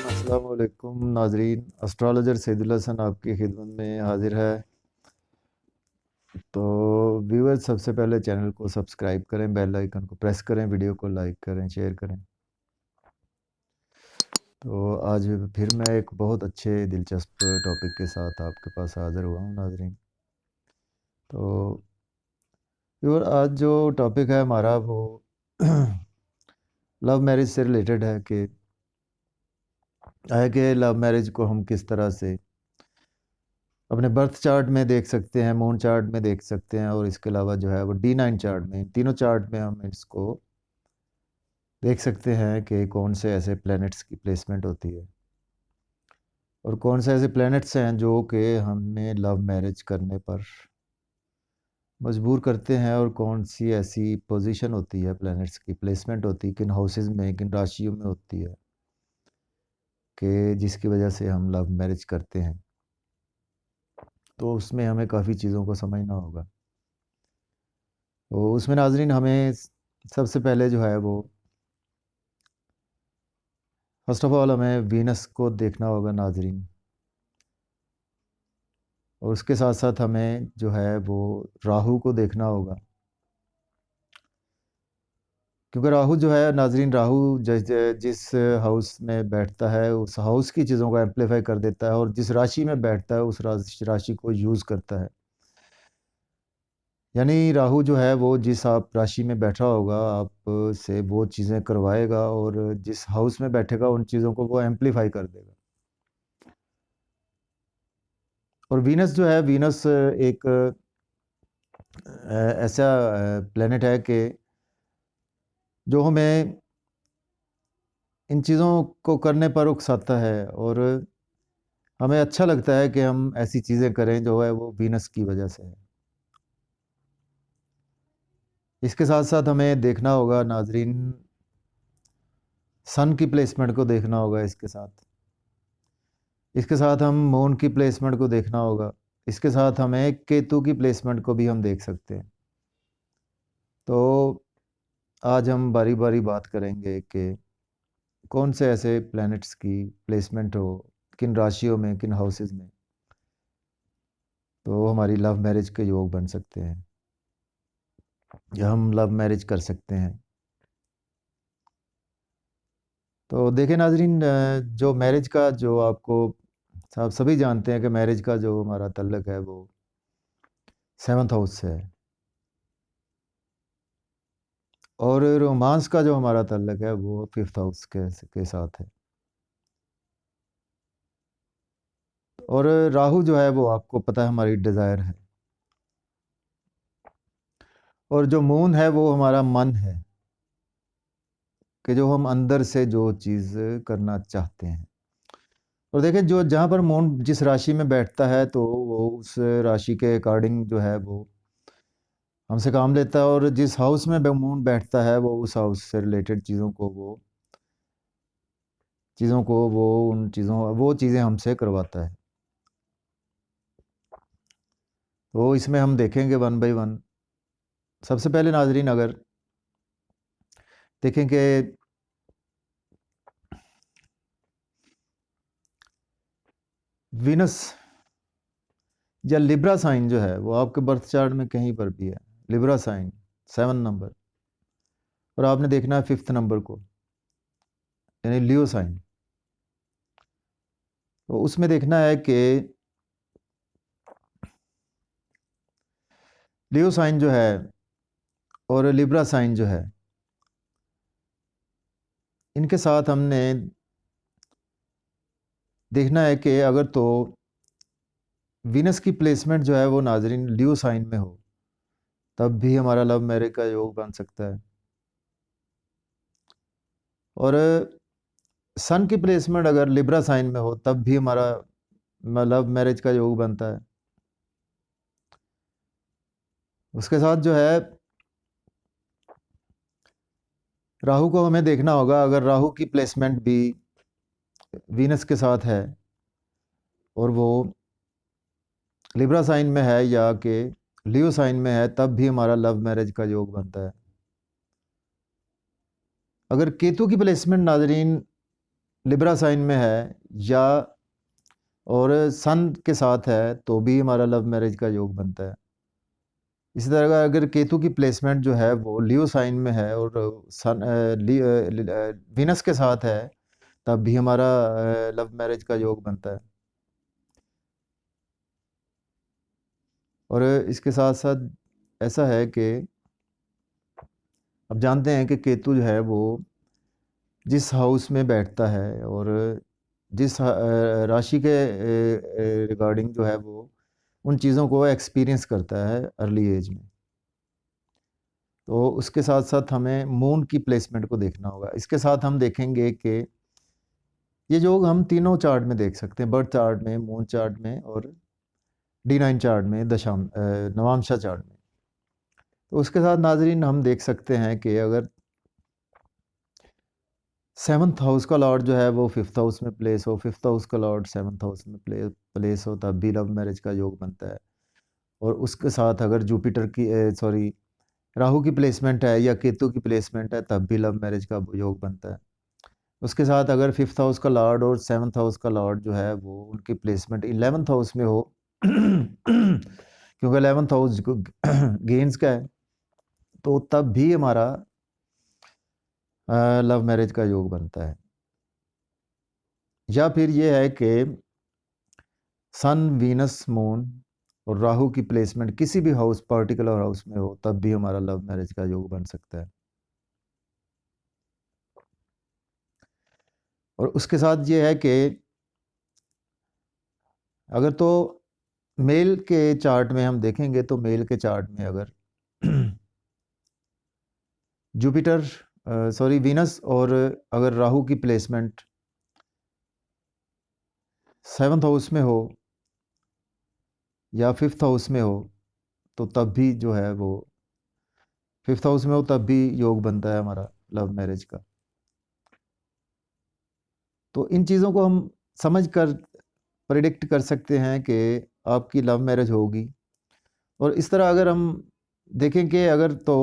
अस्सलाम वालेकुम नाजरीन, एस्ट्रोलॉजर सईदुल हसन आपकी खिदमत में हाजिर है। तो व्यूअर्स, सबसे पहले चैनल को सब्सक्राइब करें, बेल आइकन को प्रेस करें, वीडियो को लाइक करें, शेयर करें। तो आज फिर मैं एक बहुत अच्छे दिलचस्प टॉपिक के साथ आपके पास हाज़िर हुआ हूँ नाजरीन। तो व्यूअर, आज जो टॉपिक है हमारा वो लव मैरिज से रिलेटेड है कि लव मैरिज को हम किस तरह से अपने बर्थ चार्ट में देख सकते हैं, मून चार्ट में देख सकते हैं, और इसके अलावा जो है वो D9 चार्ट में, तीनों चार्ट में हम इसको देख सकते हैं कि कौन से ऐसे प्लैनेट्स की प्लेसमेंट होती है और कौन से ऐसे प्लैनेट्स हैं जो कि हमें लव मैरिज करने पर मजबूर करते हैं, और कौन सी ऐसी पोजीशन होती है, प्लैनेट्स की प्लेसमेंट होती है, किन हाउसेज में, किन राशियों में होती है कि जिसकी वजह से हम लव मैरिज करते हैं। तो उसमें हमें काफ़ी चीज़ों को समझना होगा। तो उसमें नाजरीन हमें सबसे पहले जो है वो फर्स्ट ऑफ ऑल हमें वीनस को देखना होगा नाजरीन, और उसके साथ साथ हमें जो है वो राहु को देखना होगा, क्योंकि राहु जो है नाजरीन, राहु जिस हाउस में बैठता है उस हाउस की चीज़ों को एम्पलीफाई कर देता है, और जिस राशि में बैठता है उस राशि को यूज़ करता है। यानी राहु जो है वो जिस आप राशि में बैठा होगा आप से वो चीज़ें करवाएगा, और जिस हाउस में बैठेगा उन चीज़ों को वो एम्पलीफाई कर देगा। और वीनस जो है, वीनस एक ऐसा प्लेनेट है कि जो हमें इन चीज़ों को करने पर उकसाता है, और हमें अच्छा लगता है कि हम ऐसी चीज़ें करें जो है वो वीनस की वजह से है। इसके साथ साथ हमें देखना होगा नाजरीन, सन की प्लेसमेंट को देखना होगा। इसके साथ हम मून की प्लेसमेंट को देखना होगा। इसके साथ हमें केतु की प्लेसमेंट को भी हम देख सकते हैं। तो आज हम बारी बारी बात करेंगे कि कौन से ऐसे प्लैनेट्स की प्लेसमेंट हो, किन राशियों में, किन हाउसेज में, तो हमारी लव मैरिज के योग बन सकते हैं या हम लव मैरिज कर सकते हैं। तो देखें नाजरीन, जो मैरिज का जो आपको आप सभी जानते हैं कि मैरिज का जो हमारा तल्लक है वो 7th हाउस से है, और रोमांस का जो हमारा तल्लक है वो 5th हाउस के साथ है। और राहु जो है वो आपको पता है हमारी डिज़ायर है, और जो मून है वो हमारा मन है कि जो हम अंदर से जो चीज़ करना चाहते हैं। और देखें, जो जहाँ पर मून जिस राशि में बैठता है तो वो उस राशि के अकॉर्डिंग जो है वो हमसे काम लेता है, और जिस हाउस में मून बैठता है वो उस हाउस से रिलेटेड चीज़ों को वो चीज़ें हमसे करवाता है। तो इसमें हम देखेंगे वन बाय वन। सबसे पहले नाजरीन अगर देखें कि वीनस या लिब्रा साइन जो है वो आपके बर्थ चार्ट में कहीं पर भी है, लिब्रा साइन 7 नंबर, और आपने देखना है 5th नंबर को, यानी लियो साइन। तो उसमें देखना है कि लियो साइन जो है और लिब्रा साइन जो है, इनके साथ हमने देखना है कि अगर तो वीनस की प्लेसमेंट जो है वो नाजरीन लियो साइन में हो तब भी हमारा लव मैरिज का योग बन सकता है, और सन की प्लेसमेंट अगर लिब्रा साइन में हो तब भी हमारा लव मैरिज का योग बनता है। उसके साथ जो है राहु को हमें देखना होगा, अगर राहु की प्लेसमेंट भी वीनस के साथ है और वो लिब्रा साइन में है या कि लियो साइन में है तब भी हमारा लव मैरिज का योग बनता है। अगर केतु की प्लेसमेंट नाजरीन लिब्रा साइन में है या और सन के साथ है तो भी हमारा लव मैरिज का योग बनता है। इसी तरह अगर केतु की प्लेसमेंट जो है वो लियो साइन में है और सन वीनस के साथ है तब भी हमारा लव मैरिज का योग बनता है। और इसके साथ साथ ऐसा है कि अब जानते हैं कि केतु जो है वो जिस हाउस में बैठता है और जिस राशि के रिगार्डिंग जो है वो उन चीज़ों को एक्सपीरियंस करता है अर्ली एज में। तो उसके साथ साथ हमें मून की प्लेसमेंट को देखना होगा। इसके साथ हम देखेंगे कि ये योग हम तीनों चार्ट में देख सकते हैं, बर्थ चार्ट में, मून चार्ट में और D9 चार्ट में, नवांशा चार्ट में। तो उसके साथ नाजरीन हम देख सकते हैं कि अगर 7th हाउस का लॉर्ड जो है वो 5th हाउस में प्लेस हो, 5th हाउस का लॉर्ड 7th हाउस में प्लेस हो तब भी लव मैरिज का योग बनता है। और उसके साथ अगर जुपिटर की राहु की प्लेसमेंट है या केतु की प्लेसमेंट है तब भी लव मैरिज का योग बनता है। उसके साथ अगर 5th हाउस का लॉर्ड और 7th हाउस का लॉर्ड जो है वो उनकी प्लेसमेंट 11th हाउस में हो क्योंकि 11th हाउस गेन्स का है तो तब भी हमारा लव मैरिज का योग बनता है। या फिर ये है कि सन, वीनस, मून और राहु की प्लेसमेंट किसी भी हाउस पर्टिकुलर हाउस में हो तब भी हमारा लव मैरिज का योग बन सकता है। और उसके साथ ये है कि अगर तो मेल के चार्ट में हम देखेंगे तो मेल के चार्ट में अगर जुपिटर वीनस और अगर राहु की प्लेसमेंट 7th हाउस में हो या 5th हाउस में हो तो तब भी जो है वो 5th हाउस में हो तब भी योग बनता है हमारा लव मैरिज का। तो इन चीज़ों को हम समझ कर प्रिडिक्ट कर सकते हैं कि आपकी लव मैरिज होगी। और इस तरह अगर हम देखें कि अगर तो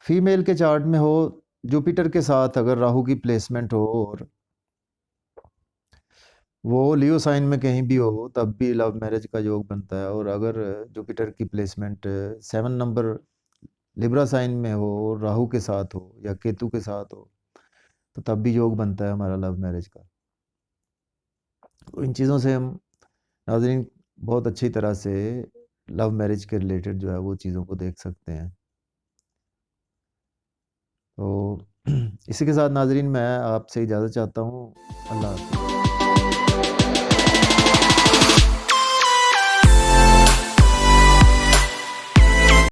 फीमेल के चार्ट में हो जुपिटर के साथ अगर राहु की प्लेसमेंट हो और वो लियो साइन में कहीं भी हो तब भी लव मैरिज का योग बनता है। और अगर जुपिटर की प्लेसमेंट 7 नंबर लिब्रा साइन में हो और राहु के साथ हो या केतु के साथ हो तो तब भी योग बनता है हमारा लव मैरिज का। तो इन चीज़ों से हम नाज़रीन बहुत अच्छी तरह से लव मैरिज के रिलेटेड जो है वो चीज़ों को देख सकते हैं। तो इसी के साथ नाज़रीन मैं आपसे इजाज़त चाहता हूँ। अल्लाह हाफ़िज़।